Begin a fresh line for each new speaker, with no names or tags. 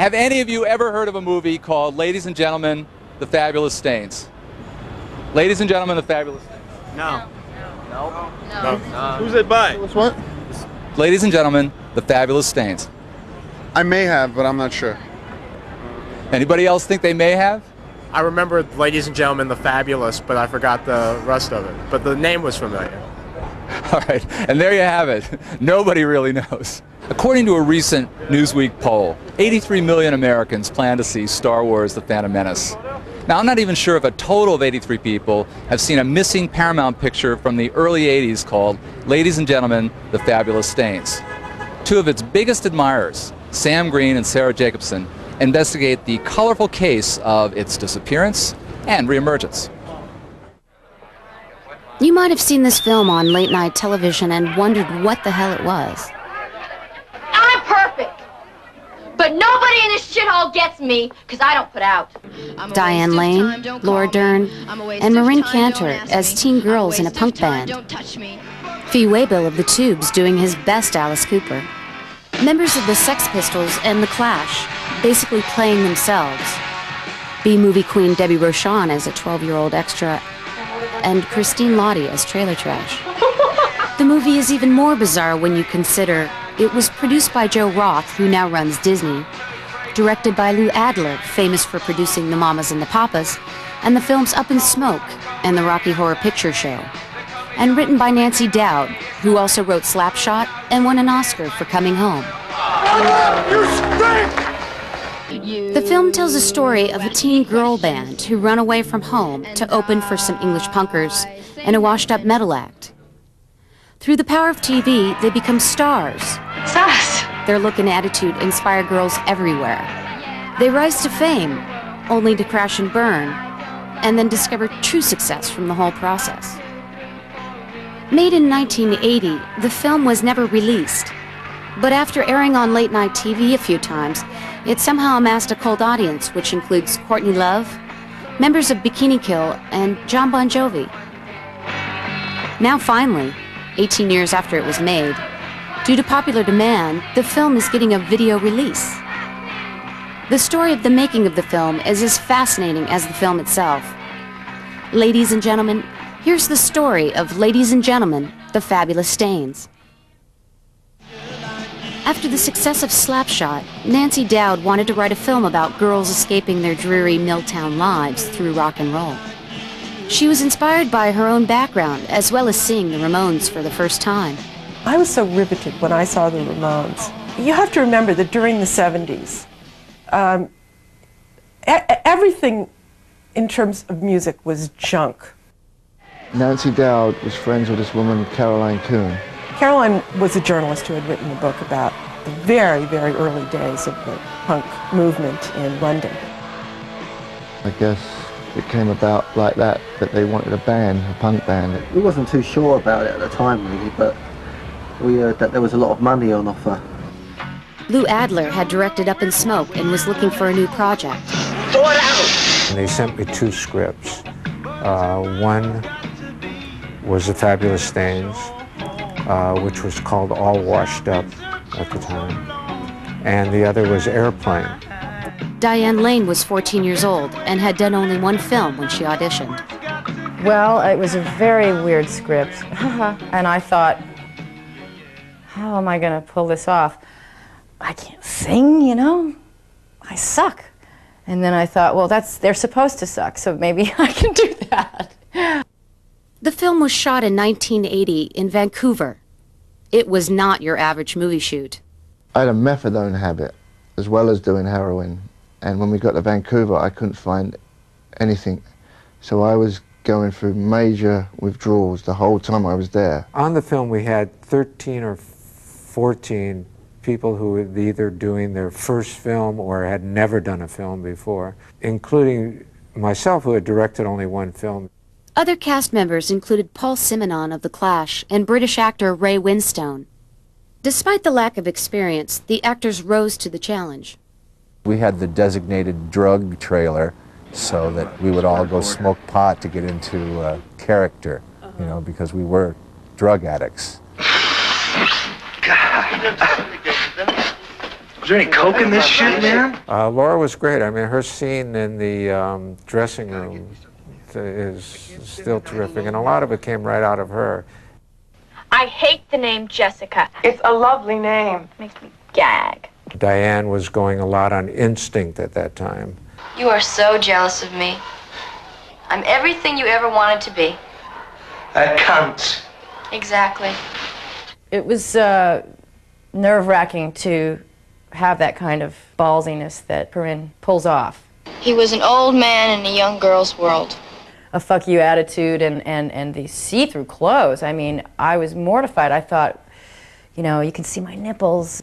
Have any of you ever heard of a movie called Ladies and Gentlemen, The Fabulous Stains? Ladies and Gentlemen, The Fabulous Stains.
No.
No.
Who's it by?
What?
Ladies and Gentlemen, The Fabulous Stains.
I may have, but I'm not sure.
Anybody else think they may have?
I remember Ladies and Gentlemen, The Fabulous, but I forgot the rest of it. But the name was familiar.
All right, and there you have it. Nobody really knows. According to a recent Newsweek poll, 83 million Americans plan to see Star Wars: The Phantom Menace. Now, I'm not even sure if a total of 83 people have seen a missing Paramount picture from the early 80s called Ladies and Gentlemen, The Fabulous Stains. Two of its biggest admirers, Sam Green and Sarah Jacobson, investigate the colorful case of its disappearance and reemergence.
You might have seen this film on late-night television and wondered what the hell it was.
I'm perfect! But nobody in this shithole gets me, because I don't put out.
Diane Lane, Laura Dern, and Marin Cantor as teen girls in a punk band. Fee Waybill of the Tubes doing his best Alice Cooper. Members of the Sex Pistols and The Clash, basically playing themselves. B-movie queen Debbie Rochon as a 12-year-old extra, and Christine Lottie as trailer trash. The movie is even more bizarre when you consider it was produced by Joe Roth, who now runs Disney, directed by Lou Adler, famous for producing The Mamas and the Papas, and the films Up in Smoke and The Rocky Horror Picture Show, and written by Nancy Dowd, who also wrote Slapshot and won an Oscar for Coming Home.
You stink!
The film tells a story of a teen girl band who run away from home to open for some English punkers and a washed-up metal act. Through the power of TV, they become stars.
It's us.
Their look and attitude inspire girls everywhere. They rise to fame, only to crash and burn, and then discover true success from the whole process. Made in 1980, the film was never released. But after airing on late-night TV a few times, it somehow amassed a cult audience, which includes Courtney Love, members of Bikini Kill, and John Bon Jovi. Now finally, 18 years after it was made, due to popular demand, the film is getting a video release. The story of the making of the film is as fascinating as the film itself. Ladies and gentlemen, here's the story of Ladies and Gentlemen, The Fabulous Stains. After the success of Slapshot, Nancy Dowd wanted to write a film about girls escaping their dreary Milltown lives through rock and roll. She was inspired by her own background, as well as seeing the Ramones for the first time.
I was so riveted when I saw the Ramones. You have to remember that during the 70s, everything in terms of music was junk.
Nancy Dowd was friends with this woman, Caroline Coon.
Caroline was a journalist who had written a book about the very, very early days of the punk movement in London.
I guess it came about like that they wanted a band, a punk band.
We wasn't too sure about it at the time, really, but we heard that there was a lot of money on offer.
Lou Adler had directed Up in Smoke and was looking for a new project.
Throw it out!
And they sent me two scripts. One was The Fabulous Stains, which was called All Washed Up at the time, and the other was Airplane.
Diane Lane was 14 years old and had done only one film when she auditioned.
Well, it was a very weird script, and I thought, how am I going to pull this off? I can't sing, you know? I suck. And then I thought, well, they're supposed to suck, so maybe I can do that.
The film was shot in 1980 in Vancouver. It was not your average movie shoot.
I had a methadone habit as well as doing heroin, and when we got to Vancouver I couldn't find anything, so I was going through major withdrawals the whole time I was there.
On the film we had 13 or 14 people who were either doing their first film or had never done a film before, including myself, who had directed only one film.
Other cast members included Paul Simonon of The Clash and British actor Ray Winstone. Despite the lack of experience, the actors rose to the challenge.
We had the designated drug trailer so that we would all go smoke pot to get into character, you know, because we were drug addicts.
Was there any coke in this shit, man?
Laura was great. I mean, her scene in the dressing room is still terrific, and a lot of it came right out of her.
I hate the name Jessica.
It's a lovely name.
Makes me gag.
Diane was going a lot on instinct at that time.
You are so jealous of me. I'm everything you ever wanted to be.
That counts.
Exactly.
It was nerve-wracking to have that kind of ballsiness that Perrin pulls off.
He was an old man in a young girl's world.
A fuck you attitude and the see-through clothes. I mean, I was mortified. I thought, you know, you can see my nipples.